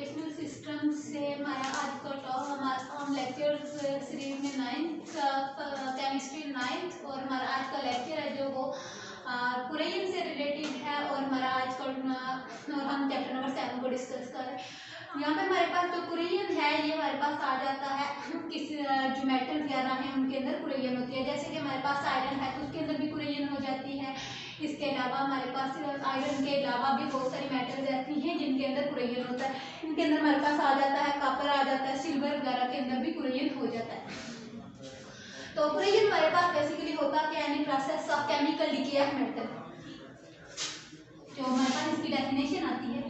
Educational system से हमारा आज का हम लेक्चर सीरीज में 9th केमिस्ट्री 9th और हमारा आज का लेक्चर है जो वो कुरैन से रिलेटेड है और हमारा आज का और हम चैप्टर नंबर 7 को डिस्कस कर रहे हैं। यहाँ पे हमारे पास जो कुरैन है ये हमारे पास आ जाता है किस जो मेटल वगैरह हैं उनके अंदर कुरैन होती है। जैसे कि हमारे पास आयरन है तो उसके अंदर भी कुरैन हो जाती है। इसके अलावा हमारे पास आयरन के अलावा भी बहुत सारी मेटल्स ऐसी हैं जिनके अंदर कुरैन होता है। इनके अंदर हमारे पास आ जाता है कॉपर आ जाता है, सिल्वर वगैरह के अंदर भी कुरैन हो जाता है। तो कुरैन हमारे पास बेसिकली होता क्या है, process of chemical decay of metal. जो हमारे पास इसकी डेफिनेशन आती है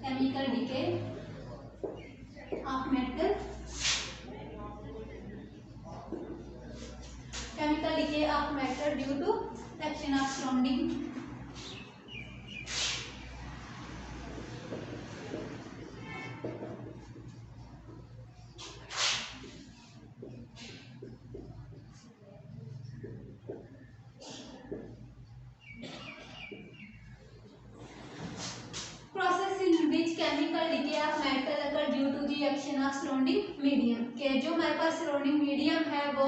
chemical decay of metal, chemical decay of matter due to action of surrounding process in which chemical decay of metal occur due to the action of surrounding medium। के जो हमारे पास surrounding medium है वो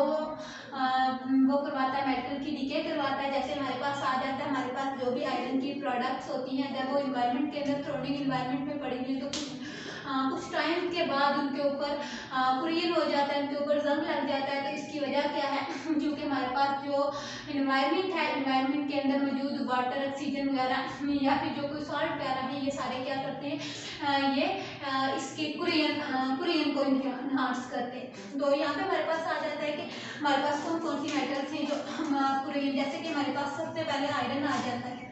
करवाता है metal की decay करवाता है। जैसे हमारे पास आ जाता है हमारे पास जो भी आयरन की प्रोडक्ट्स होती हैं अगर वो इन्वायरमेंट के अंदर सराउंडिंग इन्वायरमेंट में पड़ी हुई तो कुछ टाइम के बाद उनके ऊपर कुरैन हो जाता है, उनके ऊपर जंग लग जाता है। तो इसकी वजह क्या है, क्योंकि हमारे पास जो इन्वायरमेंट है इन्वायरमेंट के अंदर मौजूद वाटर ऑक्सीजन वगैरह या फिर जो कोई सॉल्ट वगैरह है ये सारे क्या करते हैं, ये इसके कुरैन को इन्हांस करते हैं। तो यहाँ पे हमारे पास आ जाता है कि हमारे पास कौन कौन सी मेटल्स हैं जो कुरैन, जैसे कि हमारे पास सबसे पहले आयरन आ जाता है,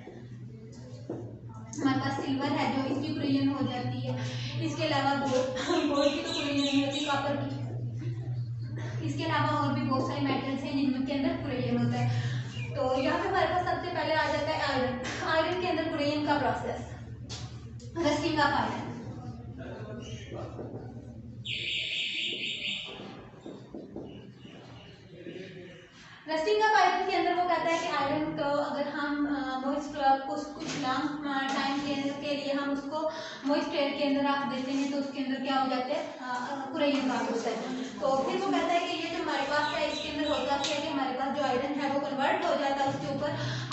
हमारे पास सिल्वर है जो इसकी कुरैन हो जाती है। इसके अलावा गोल्ड की तो कुरैन नहीं होती, कॉपर की। इसके अलावा और भी बहुत सारे मेटल्स हैं जिनके अंदर कुरैन होता है। तो यहाँ पे हमारे पास सबसे पहले आ जाता है आयरन। आयरन के अंदर कुरैन का process, rusting of iron. Rusting of iron के अंदर वो कहता है कि आयरन को अगर हम मॉइस्ट कुछ लॉन्ग टाइम के लिए हम उसको मॉइस्ट एयर के अंदर रख देते हैं तो उसके अंदर क्या हो जाता है, कुरैन का होता है। तो फिर वो कहता है कि ये जो हमारे पास है इसके अंदर होता है कि हमारे पास जो आयरन है वो कन्वर्ट हो जाता है उसके ऊपर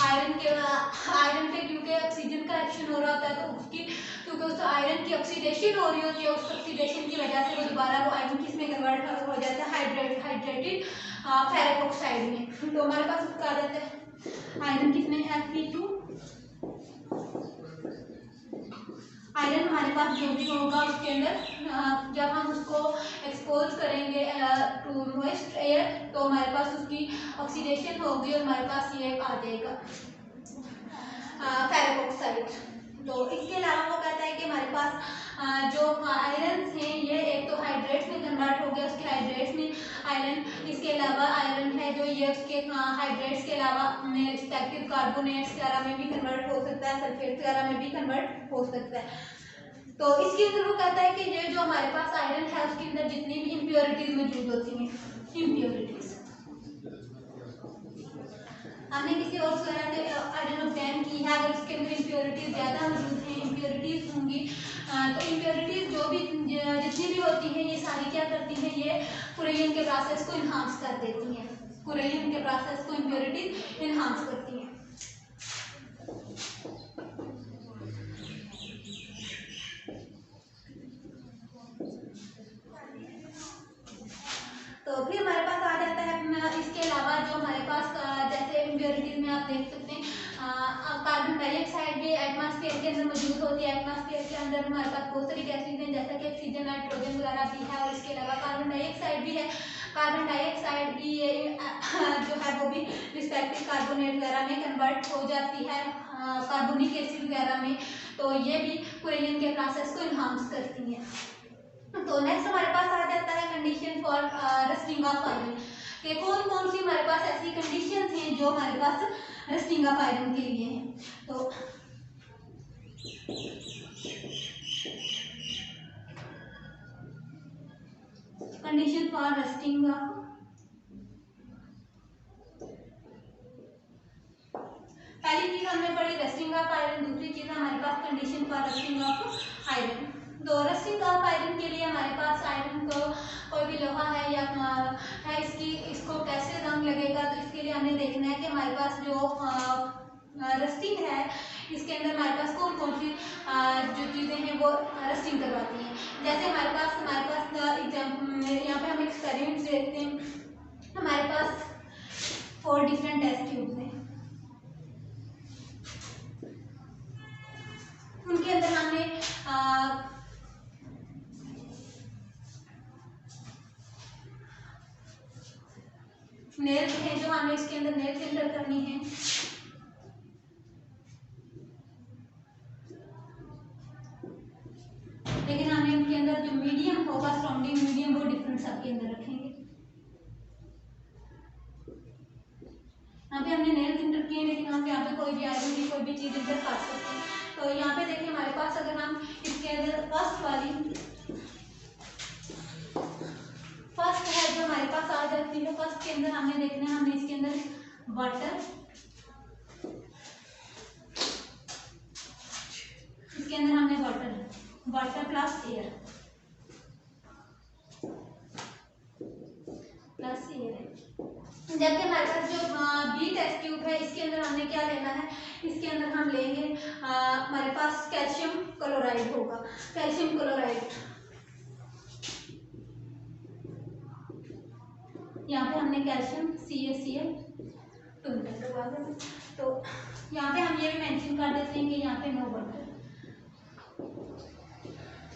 आयरन पे क्योंकि ऑक्सीजन का एक्शन हो रहा होता है तो उसकी क्योंकि उस आयरन की ऑक्सीडेशन हो रही होती है, उस ऑक्सीडेशन की वजह से वो दोबारा वो आयरन किस में कन्वर्ट हो जाता है, हाइड्रेटेड फेरिक ऑक्साइड में। तो हमारे पास उसका आ जाता है आयरन किसमें, Fe2। आयरन हमारे पास जो भी होगा उसके अंदर जब हम उसको एक्सपोज करेंगे टू मॉइस्ट एयर तो हमारे पास उसकी ऑक्सीडेशन होगी और हमारे पास ये आ जाएगा फेरिक ऑक्साइड। तो इसके अलावा वो कहता है कि हमारे पास जो आयरन हैं ये एक तो हाइड्रेट्स में कन्वर्ट हो गया, उसके हाइड्रेट्स में आयरन, इसके अलावा आयरन है जो ये उसके हाइड्रेट्स के अलावा रिस्पेक्टिव कार्बोनेट्स वगैरह में भी कन्वर्ट हो सकता है, सल्फेट वगैरह में भी कन्वर्ट हो सकता है। तो इसके अंदर वो कहता है कि ये जो हमारे पास आयरन है उसके अंदर जितनी भी इम्प्योरिटीज मौजूद होती हैं, इम्प्योरिटीज हमने किसी और वगैरह से आयरन ऑब्टेन की है, अगर उसके अंदर इम्प्योरिटीज ज़्यादा मौजूद हैं, इम्प्योरिटीज होंगी तो इम्प्योरिटीज जो भी जितनी भी होती हैं ये सारी क्या करती हैं, ये कुरैन के प्रोसेस को इन्हांस कर देती हैं, कुरैन के प्रोसेस को इम्प्योरिटीज इन्हांस करती हैं। तो फिर हमारे पास आ जाता है इसके अलावा जो हमारे पास जैसे इम्प्योरिटीज में आप देख सकते हैं कार्बन डाइऑक्साइड भी एटमॉस्फेयर के अंदर मौजूद होती है। एटमॉस्फेयर के अंदर हमारे पास बहुत सारी गैसेज हैं जैसा कि ऑक्सीजन, नाइट्रोजन वगैरह भी है और इसके अलावा कार्बन डाइऑक्साइड भी है। कार्बन डाइऑक्साइड भी जो है वो भी रिस्पेक्टिव कार्बोनेट वगैरह में कन्वर्ट हो जाती है, कार्बोनिक एसिड वगैरह में। तो ये भी कुरैन के प्रोसेस को इन्हांस करती हैं। तो नेक्स्ट हमारे पास आ जाता है condition for rusting of iron. कि कौन कौन सी हमारे पास ऐसी कंडीशंस हैं जो हमारे पास रस्टिंग ऑफ आयरन के लिए हैं। तो कंडीशन फॉर रस्टिंग ऑफ, पहली चीज हमने पढ़ी रस्टिंग ऑफ आयरन, दूसरी चीज हमारे पास condition for rusting of iron. तो रस्टिंग ऑफ आयरन के लिए हमारे पास आयरन को कोई भी लोहा है या है इसको कैसे रंग लगेगा, तो इसके लिए हमें देखना है कि हमारे पास जो रस्टिंग है इसके अंदर हमारे पास कौन कौन सी जो चीज़ें हैं वो रस्टिंग करवाती हैं। जैसे हमारे पास एग्जाम्पल यहाँ पे हम एक्सपेरिमेंट देखते हैं। हमारे पास 4 डिफरेंट टेस्ट ट्यूब्स हैं, उनके अंदर हमने नेल है जो हमें इसके अंदर नेल फिल्टर करनी है। लेकिन हमें इनके अंदर जो मीडियम होगा, सराउंडिंग मीडियम, वो डिफरेंट सबके अंदर रखेंगे। यहाँ पे हमने नेल फिल्टर किए, लेकिन हम यहाँ पे कोई भी आयरन की कोई भी चीज इंटर कर सकते हैं। तो यहाँ पे देखिए हमारे पास अगर हम इसके अंदर फर्स्ट है जो हमारे पास आ जाती है, फर्स्ट के अंदर हमने देखना है, हमने इसके अंदर वाटर, इसके अंदर हमने वाटर प्लस एयर है। जबकि हमारे पास जो बी टेस्ट ट्यूब है इसके अंदर हमने क्या लेना है, इसके अंदर हम लेंगे हमारे पास कैल्शियम क्लोराइड होगा, कैल्शियम क्लोराइड। यहाँ पे हमने कैल्शियम CaCl लगवा दें। तो यहाँ पे हम ये भी मेंशन कर देते हैं कि यहाँ पे नो वाटर।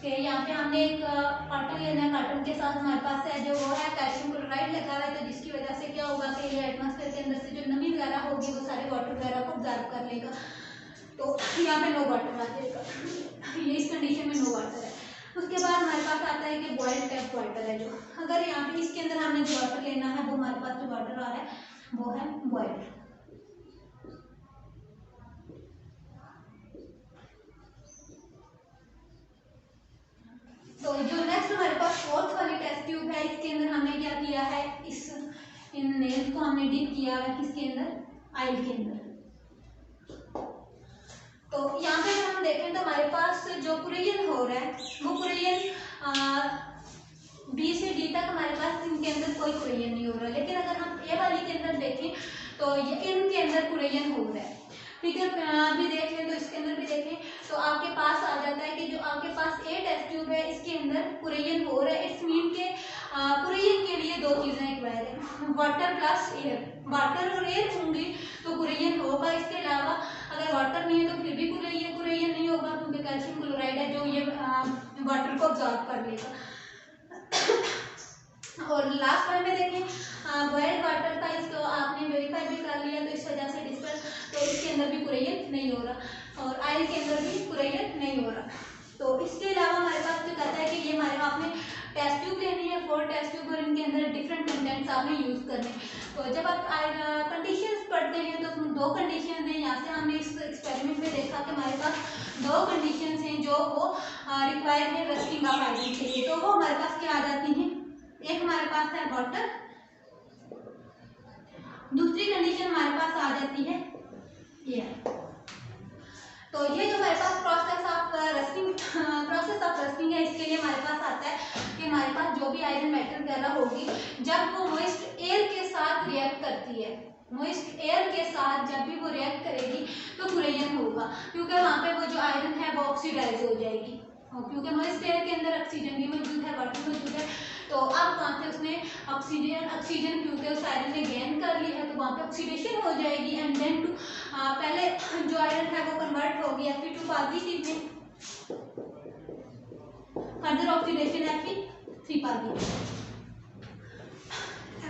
यहाँ पे हमने एक कॉटन लेना है, कॉटन के साथ हमारे पास है जो वो है कैल्शियम क्लोराइड लगा हुआ है, तो जिसकी वजह से क्या होगा कि ये एटमॉस्फेयर के अंदर से जो नमी वगैरह होगी वो सारे वाटर वगैरह को ऑब्जर्व कर लेगा। तो यहाँ पे नो वाटर आ जाएगा, ये इस कंडीशन में नो वाटर है। उसके बाद हमारे पास आता है कि बॉइल्ड टैप वाटर है, जो अगर यहाँ पे इसके अंदर हमने जो वाटर लेना है वो हमारे पास जो वाटर आ रहा है वो है बॉइल्ड। तो जो नेक्स्ट हमारे पास फोर्थ वाली टेस्ट ट्यूब है, इसके अंदर हमने क्या किया है, इन नेल्स को हमने डिप किया है किसके अंदर, आयल के अंदर। तो यहाँ पे अगर हम देखें तो हमारे पास जो कुरेयन हो रहा है वो कुरेयन बी से डी तक हमारे पास इनके अंदर कोई कुरेयन नहीं हो रहा, लेकिन अगर हम ए वाली के अंदर देखें तो ये इनके अंदर कुरेयन हो रहा है। फिगर भी देख लें तो इसके अंदर भी देखें तो आपके पास आ जाता है कि जो आपके पास ए टेस्ट ट्यूब है इसके अंदर कुरेयन हो रहा है। इट्स मीन के कुरेयन के लिए 2 चीज़ें रिक्वायर है, वाटर प्लस एयर। वाटर और एयर होंगी तो कुरेयन होगा, इसके अलावा अगर वाटर नहीं है तो फिर भी कुरेयन नहीं होगा, क्योंकि कैल्शियम क्लोराइड है जो ये वाटर को ऑब्जॉर्ब कर लेगा। और लास्ट वन में देखें बॉइल्ड वाटर का, इसको आपने वेरीफाई भी कर लिया तो इस वजह से डिस्पर्स, तो इसके अंदर भी कुरेयन नहीं हो रहा और आयल के अंदर भी कुरेयन नहीं हो रहा। तो इसके अलावा हमारे पास जो कहता है कि ये हमारे आपने टेस्ट ट्यूब लेनी है, 4 टेस्ट ट्यूब, और इनके अंदर डिफरेंट कंटेंट्स आपने यूज़ करने। तो जब आप कंडीशंस पढ़ते हैं तो 2 कंडीशन हैं। यहाँ से हमने इस एक्सपेरिमेंट में देखा कि हमारे पास 2 कंडीशन हैं जो वो रिक्वायर है रस्टिंग ऑफ आयरन के लिए। तो वो हमारे पास क्या आ जाती हैं, एक हमारे पास है वाटर, दूसरी कंडीशन हमारे पास आ जाती है एयर। तो ये जो हमारे पास प्रोसेस ऑफ रस्टिंग है, इसके लिए हमारे पास आता है कि हमारे पास जो भी आयरन मेटल वगैरह होगी जब वो मॉइस्ट एयर के साथ रिएक्ट करती है, मॉइस्ट एयर के साथ जब भी वो रिएक्ट करेगी तो कुरेयन होगा, क्योंकि वहाँ पे वो जो आयरन है वो ऑक्सीडाइज हो जाएगी। क्योंकि मॉइस्ट एयर के अंदर ऑक्सीजन भी मौजूद है, वाटर मौजूद है, तो अब वहाँ पे उसने ऑक्सीजन क्योंकि उस आयरन ने गेन कर ली है तो वहाँ पे ऑक्सीडेशन हो जाएगी। एंड देन टू पहले जो आयरन है वो कन्वर्ट होगी Fe2 पॉजिटिव में, फर्दर ऑक्सीडेशन Fe3 पॉजिटिव।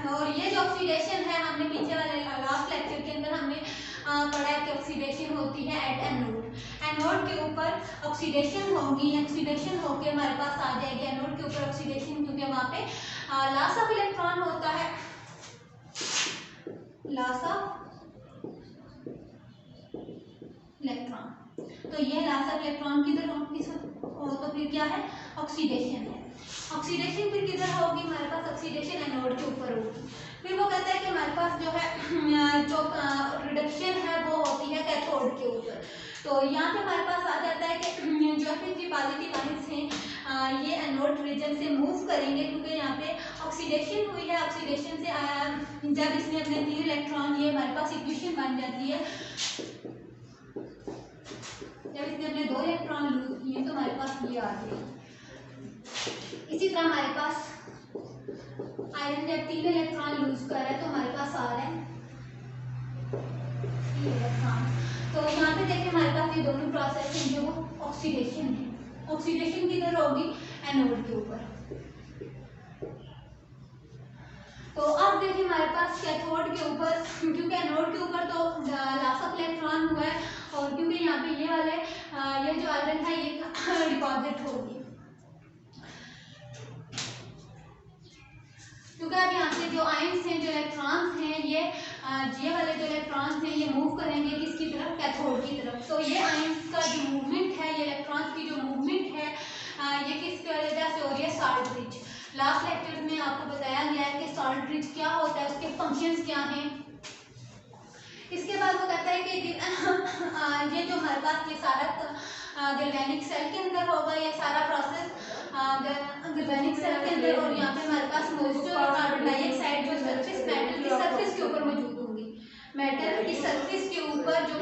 और ये जो ऑक्सीडेशन है हमने पीछे वाले लास्ट लेक्चर के अंदर हमने पढ़ा है कि ऑक्सीडेशन होती है एट एनोड। एनोड के ऊपर ऑक्सीडेशन होगी, ऑक्सीडेशन होकर हमारे पास आ जाएगी एनोड के ऊपर ऑक्सीडेशन, क्योंकि वहाँ पे लॉस ऑफ इलेक्ट्रॉन होता है, लॉस ऑफ इलेक्ट्रॉन। तो ये लॉस ऑफ इलेक्ट्रॉन किधर होगी, तो फिर क्या है, ऑक्सीडेशन है। ऑक्सीडेशन फिर किधर होगी, हमारे ऑक्सीडेशन एनोड के ऊपर होगी। फिर वो कहता है कि हमारे पास जो है जो रिडक्शन है वो होती है कैथोड के ऊपर। तो यहाँ पे हमारे पास आ जाता है कि जो Fe3 पॉजिटिव आयंस हैं ये एनोड रीजन से मूव करेंगे, क्योंकि यहाँ पे ऑक्सीडेशन हुई है। ऑक्सीडेशन से जब इसने अपने 3 इलेक्ट्रॉन लिए, हमारे पास इक्वेशन बन जाती है। जब इसने अपने 2 इलेक्ट्रॉन लूज किए तो हमारे पास ये आ गए। इसी तरह हमारे पास आयरन जब 3 इलेक्ट्रॉन लूज कर रहा है तो हमारे पास आ रहा है 3 इलेक्ट्रॉन। तो यहाँ पे देखिए हमारे पास ये दोनों प्रोसेस हैं जो ऑक्सीडेशन है। ऑक्सीडेशन किधर होगी? एनोड के ऊपर। तो अब देखिए हमारे पास कैथोड के ऊपर, क्योंकि एनोड के ऊपर तो लॉस ऑफ इलेक्ट्रॉन हुआ है, और क्योंकि यहाँ पे ये वाले ये जो आयरन है ये डिपॉजिट होगी, क्योंकि अब यहाँ से जो आयंस हैं, जो इलेक्ट्रॉन्स हैं, ये वाले जो इलेक्ट्रॉन्स हैं ये मूव करेंगे किसकी तरफ? कैथोड की तरफ। तो ये आयंस का जो मूवमेंट है, ये इलेक्ट्रॉन्स की जो मूवमेंट है ये किसकी वजह से हो रही है? Salt bridge. लास्ट लेक्चर में आपको बताया गया है कि सॉल्ट ब्रिज क्या होता है, उसके फंक्शंस क्या हैं। इसके बाद वो कहता है कि ये जो हमारे पास ये सारा गैल्वेनिक सेल के अंदर होगा, ये सारा प्रोसेस गैल्वेनिक सेल के अंदर, और यहाँ पे हमारे पास मॉइस्चर और कार्बन डाइऑक्साइड जो सरफेस मेटल की सरफेस के ऊपर मौजूद होंगी। मेटल की सरफेस के ऊपर जो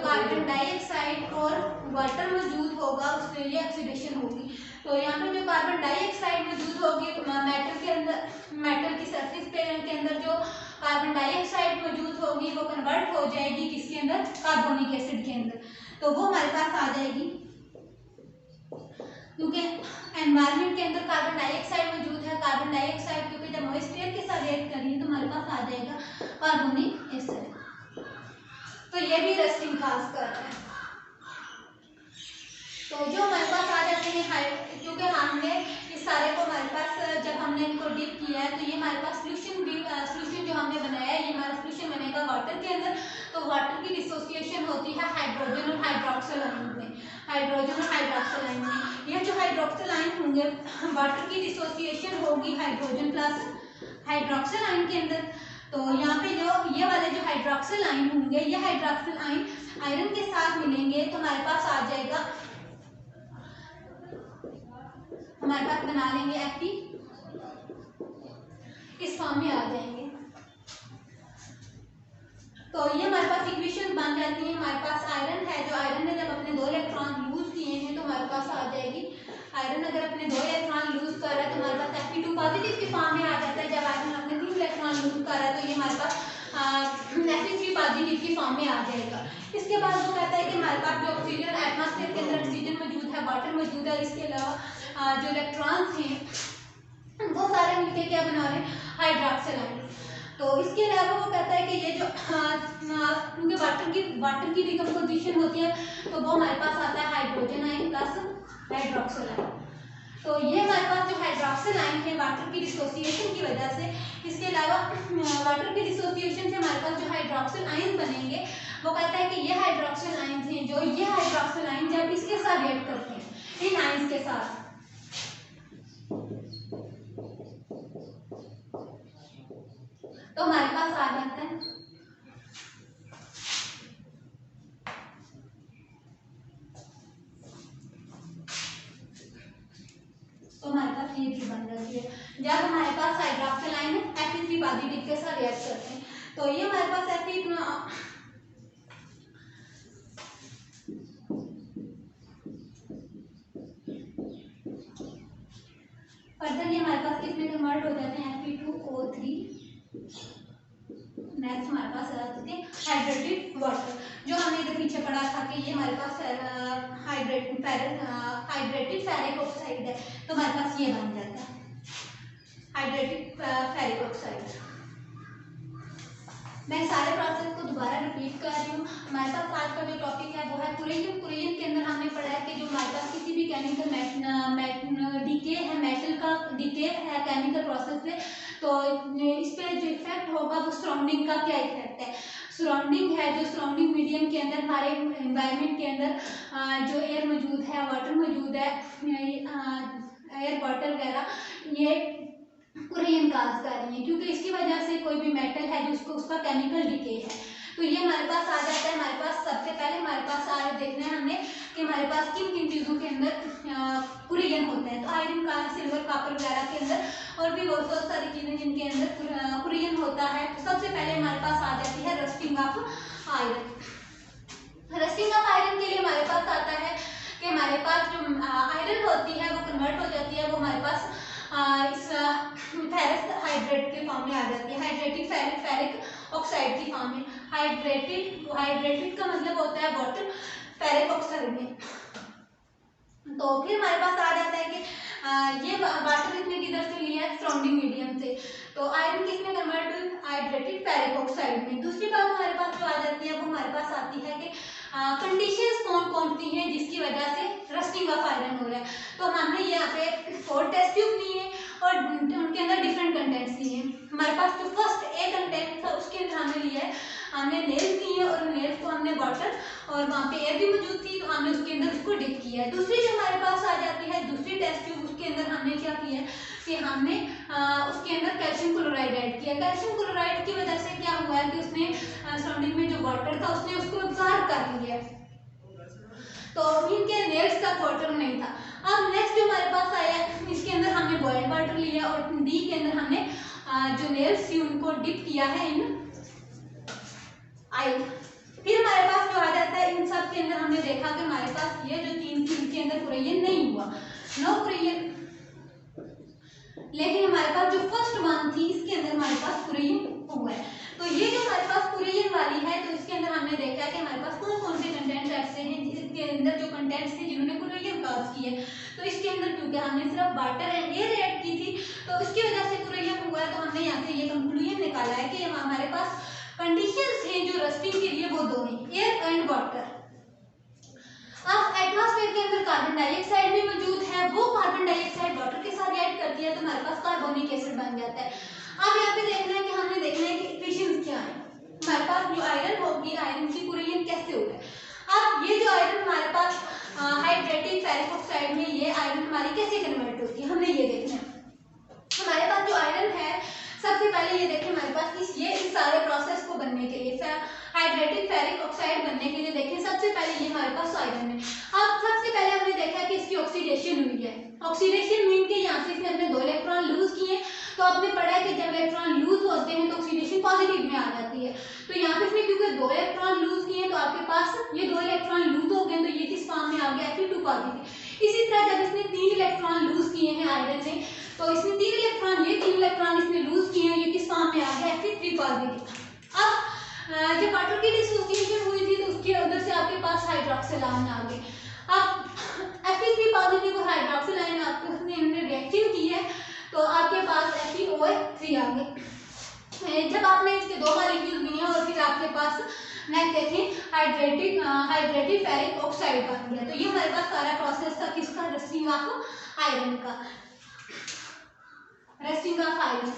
कार्बन डाइऑक्साइड और वाटर मौजूद होगा, उसके लिए ऑक्सीडेशन होगी। तो यहाँ पे जो कार्बन डाइऑक्साइड मौजूद होगी मेटल के अंदर, मेटल की सरफेस के अंदर जो कार्बन डाइऑक्साइड मौजूद होगी वो कन्वर्ट हो जाएगी किसके अंदर? कार्बोनिक एसिड के अंदर। तो वो हमारे पास आ जाएगी, क्योंकि एनवायरनमेंट के अंदर कार्बन डाइऑक्साइड मौजूद है। कार्बन डाइऑक्साइड क्योंकि जब मॉइस्चर के साथ रिएक्ट करेंगे तो हमारे पास आ जाएगा कार्बोनिक एसिड। तो ये भी रेस्टिंग खास कर रहा है। तो जो हमारे पास आ जाते हैं, क्योंकि हमने इस सारे को हमारे पास जब हमने इनको डिप किया है तो ये हमारे पास सोल्यूशन जो हमने बनाया है, ये हमारा सोल्यूशन बनेगा वाटर के अंदर। तो वाटर की डिसोसिएशन होती है हाइड्रोजन और हाइड्रोक्सिल आयन में। हाइड्रोजन और हाइड्रोक्सिल आयन में ये जो हाइड्रोक्सिल आयन होंगे, वाटर की डिसोसिएशन होगी हाइड्रोजन प्लस हाइड्रोक्सिल आयन के अंदर। तो यहाँ पे जो ये वाले जो हाइड्रोक्सिल आयन होंगे, ये हाइड्रोक्सिल आयन आयरन के साथ मिलेंगे तो हमारे पास आ जाएगा, हमारे पास बना लेंगे Fe, इस फॉर्म में आ जाएंगे। तो ये हमारे पास इक्वेशन बन जाती है। हमारे पास आयरन है, जो आयरन ने जब अपने 2 इलेक्ट्रॉन लूज किए हैं तो हमारे पास आ जाएगी, आयरन अगर अपने 2 इलेक्ट्रॉन लूज कर रहा है तो हमारे पास Fe2 पॉजिटिव के फॉर्म में आ जाता है। जब आयरन अपने 3 इलेक्ट्रॉन लूज कर रहा है तो ये हमारे पास Fe3 पॉजिटिव के फॉर्म में आ जाएगा। इसके बाद वो कहता है कि हमारे पास जो ऑक्सीजन एटमॉस्फेयर के अंदर ऑक्सीजन मौजूद है, वाटर मौजूद है, इसके अलावा जो इलेक्ट्रॉन्स हैं वो सारे मिलकर क्या बना रहे हैं? Hydroxyl ion. तो इसके अलावा वो कहता है कि ये जो क्योंकि वाटर की डिकम्पोजिशन होती है तो वो हमारे पास आता है hydrogen ion plus hydroxyl ion. तो ये हमारे पास जो हाइड्रोक्सिल आयन है वाटर की डिसोसिएशन की वजह से, इसके अलावा वाटर की डिसोसिएशन से हमारे पास जो हाइड्रोक्सिल आयन बनेंगे, वो कहता है कि ये हाइड्रोक्सिल आयन हैं, जो ये हाइड्रोक्सिल आयन जब इसके साथ रिएक्ट करते हैं इन आयंस के साथ, तो हमारे पास आ जाता है हमारे पास ये भी बन जाती है। जब हमारे पास हाइड्रोक्सिल आयन Fe3 पॉजिटिव के साथ रिएक्ट करते हैं तो ये हमारे पास फर्दर ये हमारे पास किसमें कन्वर्ट हो जाते हैं? Fe2O3। नेक्स्ट हमारे पास आ जाते हैं हाइड्रेटेड वाटर, जो हमने इधर पीछे पढ़ा था कि ये हमारे पास हाइड्रेटेड फेरिक ऑक्साइड है, तो हमारे पास ये बन जाता है हाइड्रेटेड फेरिक ऑक्साइड। मैं सारे प्रोसेस को दोबारा रिपीट कर रही हूँ। हमारे पास आज का जो टॉपिक है वो है कुरेलियम। कुरेलियम के अंदर हमने पढ़ा है कि जो हमारे पास किसी भी केमिकल डीके है, मेटल का डीके है केमिकल प्रोसेस से, तो इस पर जो इफेक्ट होगा वो सराउंडिंग का क्या इफेक्ट है। सराउंडिंग है, जो सराउंडिंग मीडियम के अंदर हमारे एनवायरनमेंट के अंदर जो एयर मौजूद है, वाटर मौजूद है, उसका केमिकल डीके है। तो ये हमारे पास आ जाता है। हमारे पास सबसे पहले हमारे पास आ देखना है हमने कि हमारे पास किन किन चीज़ों के अंदर कुरियन होते हैं। तो आयरन का, सिल्वर, कॉपर वगैरह के अंदर और भी बहुत सारी चीज़ें जिनके अंदर कुरियन होता है। तो सबसे पहले हमारे पास आ जाती है rusting of iron. Rusting of iron के लिए हमारे पास आता है कि हमारे पास जो आयरन होती है वो कन्वर्ट हो जाती है, वो हमारे पास इस फेरस हाइड्रेट के फॉर्म में आ जाती है, हाइड्रेटेड फेरिक ऑक्साइड की फॉर्म में। हाइड्रेटेड का मतलब होता है वाटर फेरिक ऑक्साइड में। तो फिर हमारे पास आ जाता है कि ये वाटर इसने किधर से लिया है, सराउंडिंग मीडियम से। तो आयरन किसमें कन्वर्ट हुई, हाइड्रेटेड फेरिक ऑक्साइड में। दूसरी बात हमारे पास जो आ जाती है वो हमारे पास आती है कि कंडीशंस कौन कौन सी हैं जिसकी वजह से रस्टिंग ऑफ आयरन हो रहा है। तो हमने यहाँ पे 4 टेस्ट ट्यूब लिए हैं और उनके अंदर डिफरेंट कंटेंट्स लिए हैं। हमारे पास जो फर्स्ट ए कंटेंट था उसके अंदर हमने लिया है, हमने नेल्स लिए और नेल्स को हमने वाटर और वहाँ पे एयर भी मौजूद थी, तो हमने उसके अंदर उसको डिप किया है। दूसरी जो हमारे पास आ जाती है दूसरी टेस्ट ट्यूब, उसके अंदर हमने क्या किया कि हमने उसके अंदर कैल्शियम क्लोराइड ऐड किया। कैल्शियम क्लोराइड की वजह से क्या हुआ है कि उसने सराउंडिंग में जो वाटर था उसने उसको एब्जॉर्ब कर लिया, तो इनके नेल्स का वाटर नहीं था। अब नेक्स्ट जो हमारे पास आया, इसके अंदर हमने बॉइल्ड वाटर लिया और डी के अंदर हमने जो नेल्स थी उनको डिप किया है इन आयल। फिर हमारे पास जो आ जाता है इन सब के अंदर हमने देखा कि हमारे पास ये जो 3 थी इनके अंदर कुरियन नहीं हुआ, नो कुरियन। लेकिन हमारे पास जो फर्स्ट वन थी इसके अंदर हमारे पास कुरियन हुआ है। तो ये जो हमारे पास कुरियन वाली है, तो इसके अंदर हमने देखा है कि हमारे पास कौन कौन से कंटेंट्स ऐसे हैं जिसके अंदर जो कंटेंट्स थे जिन्होंने कुरियन कॉज किए। तो इसके अंदर क्योंकि हमने सिर्फ वाटर एंड एयर ऐड की थी तो इसकी वजह से कुरियन हुआ है। तो हमने यहाँ से ये कंक्लूजन निकाला है कि हमारे पास कंडीशंस हैं जो रस्टिंग के लिए वो 2 हैं, एयर एंड वाटर। अब एटमॉस्फेयर के अंदर कार्बन डाइऑक्साइड भी मौजूद है, वो कार्बन डाइऑक्साइड वाटर के साथ ऐड करती है तो हमारे पास कार्बोनिक एसिड बन जाता है। अब यहाँ पे देखना है कि हमने देखना है कि इक्वेशंस क्या है। हमारे पास जो आयरन होगी, आयरन की कुरियन कैसे होगा। अब ये जो आयरन हमारे पास हाइड्रेटेड फेरिक ऑक्साइड में ये आयरन हमारी कैसे कन्वर्ट होती है, हमने ये देखना है। हमारे पास जो आयरन है सबसे पहले ये देखें हमारे पास इस सारे प्रोसेस को बनने के लिए, हाइड्रेटेड फेरिक ऑक्साइड बनने के लिए देखें सबसे पहले ये हमारे पास आयरन है। अब सबसे पहले हमने देखा कि इसकी ऑक्सीडेशन हुई है। ऑक्सीडेशन मीन के यहाँ से इसने अपने 2 इलेक्ट्रॉन लूज किए। तो आपने पढ़ा है कि जब इलेक्ट्रॉन लूज होते हैं तो ऑक्सीडेशन पॉजिटिव में आ जाती है। तो यहाँ पे इसने क्योंकि 2 इलेक्ट्रॉन लूज किए तो आपके पास ये 2 इलेक्ट्रॉन लूज हो गए, तो ये किस फॉर्म में आ गया, Fe2 पॉजिटिव। इसी तरह जब इसने 3 इलेक्ट्रॉन लूज किए हैं आयरन ने, तो इसने 3 इलेक्ट्रॉन इसने लूज किए हैं, ये किस फॉर्म में आ गया, Fe3 पॉजिटिव। अब जब वाटर की डिसोसिएशन हुई थी तो उसके अंदर से आपके पास हाइड्रोक्सिल आयन आ गए। अब Fe3 पॉजिटिव और हाइड्रोक्सिल आयन आपने रिएक्शन की है तो आपके पास FeOH3 आ गए। जब आपने इसके 2 मॉलिक्यूल लिए और फिर आपके पास नेक्स्ट देखें हाइड्रेटेड फेरिक ऑक्साइड बन गया। तो ये हमारे पास सारा प्रोसेस था किसका, रस्टिंग ऑफ आयरन का, रस्टिंग ऑफ आयरन।